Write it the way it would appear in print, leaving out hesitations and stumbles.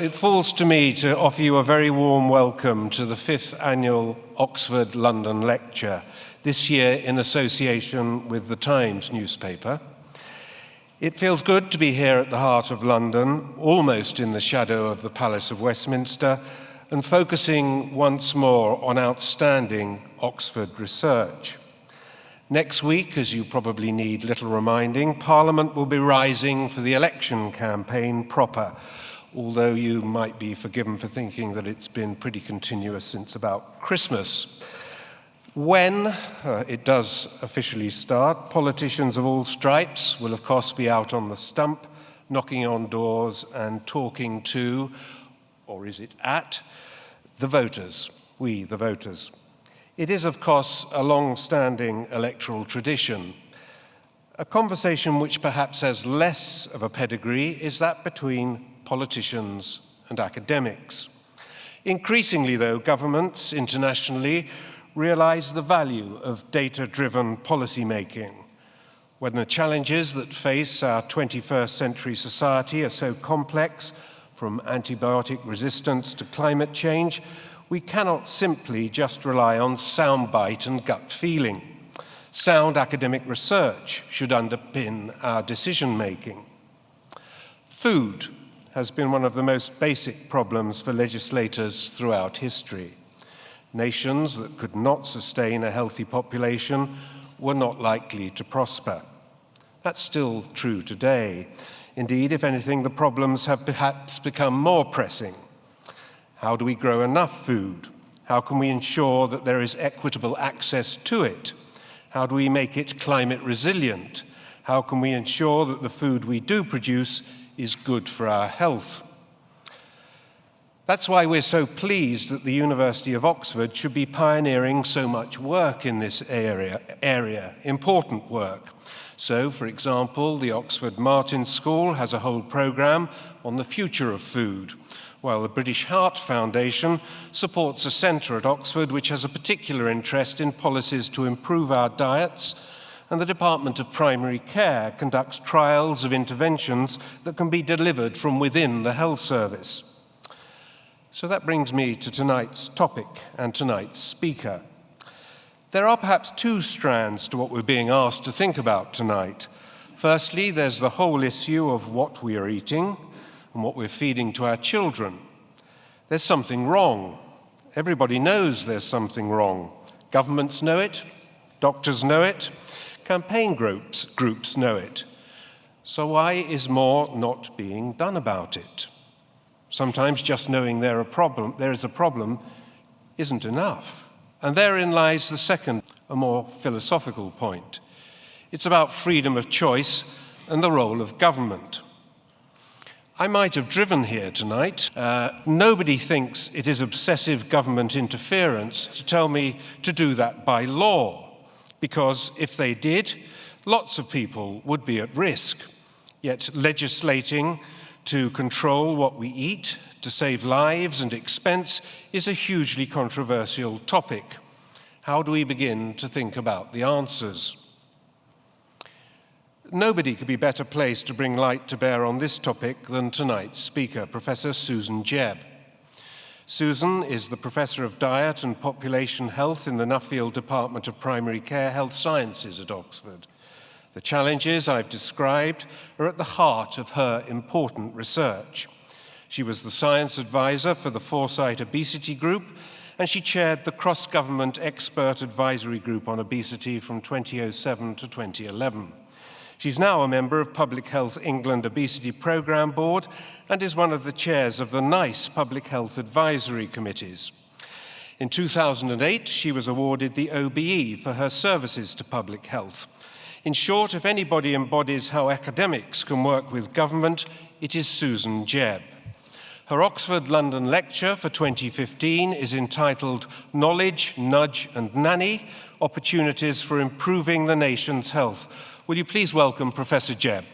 It falls to me to offer you a very warm welcome to the 5th annual Oxford London Lecture, this year in association with the Times newspaper. It feels good to be here at the heart of London, almost in the shadow of the Palace of Westminster, and focusing once more on outstanding Oxford research. Next week, as you probably need little reminding, Parliament will be rising for the election campaign proper, although you might be forgiven for thinking that it's been pretty continuous since about Christmas. When it does officially start, politicians of all stripes will of course be out on the stump, knocking on doors and talking to, or is it at, the voters, we the voters. It is of course a long-standing electoral tradition. A conversation which perhaps has less of a pedigree is that between politicians and academics. Increasingly, though, governments internationally realize the value of data-driven policymaking. When the challenges that face our 21st century society are so complex, from antibiotic resistance to climate change, we cannot simply just rely on soundbite and gut feeling. Sound academic research should underpin our decision-making. Food has been one of the most basic problems for legislators throughout history. Nations that could not sustain a healthy population were not likely to prosper. That's still true today. Indeed, if anything, the problems have perhaps become more pressing. How do we grow enough food? How can we ensure that there is equitable access to it? How do we make it climate resilient? How can we ensure that the food we do produce is good for our health? That's why we're so pleased that the University of Oxford should be pioneering so much work in this area, important work. So, for example, the Oxford Martin School has a whole programme on the future of food, while the British Heart Foundation supports a centre at Oxford which has a particular interest in policies to improve our diets, and the Department of Primary Care conducts trials of interventions that can be delivered from within the health service. So that brings me to tonight's topic and tonight's speaker. There are perhaps two strands to what we're being asked to think about tonight. Firstly, there's the whole issue of what we are eating and what we're feeding to our children. There's something wrong. Everybody knows there's something wrong. Governments know it, doctors know it, campaign groups know it. So why is more not being done about it? Sometimes just knowing there is a problem isn't enough. And therein lies the second, a more philosophical point. It's about freedom of choice and the role of government. I might have driven here tonight. Nobody thinks it is obsessive government interference to tell me to do that by law. Because if they did, lots of people would be at risk. Yet legislating to control what we eat, to save lives and expense, is a hugely controversial topic. How do we begin to think about the answers? Nobody could be better placed to bring light to bear on this topic than tonight's speaker, Professor Susan Jebb. Susan is the Professor of Diet and Population Health in the Nuffield Department of Primary Care Health Sciences at Oxford. The challenges I've described are at the heart of her important research. She was the science advisor for the Foresight Obesity Group, and she chaired the Cross-Government Expert Advisory Group on Obesity from 2007 to 2011. She's now a member of Public Health England Obesity Programme Board and is one of the chairs of the NICE Public Health Advisory Committees. In 2008, she was awarded the OBE for her services to public health. In short, if anybody embodies how academics can work with government, it is Susan Jebb. Her Oxford London lecture for 2015 is entitled Knowledge, Nudge and Nanny, Opportunities for Improving the Nation's Health. Will you please welcome Professor Jebb?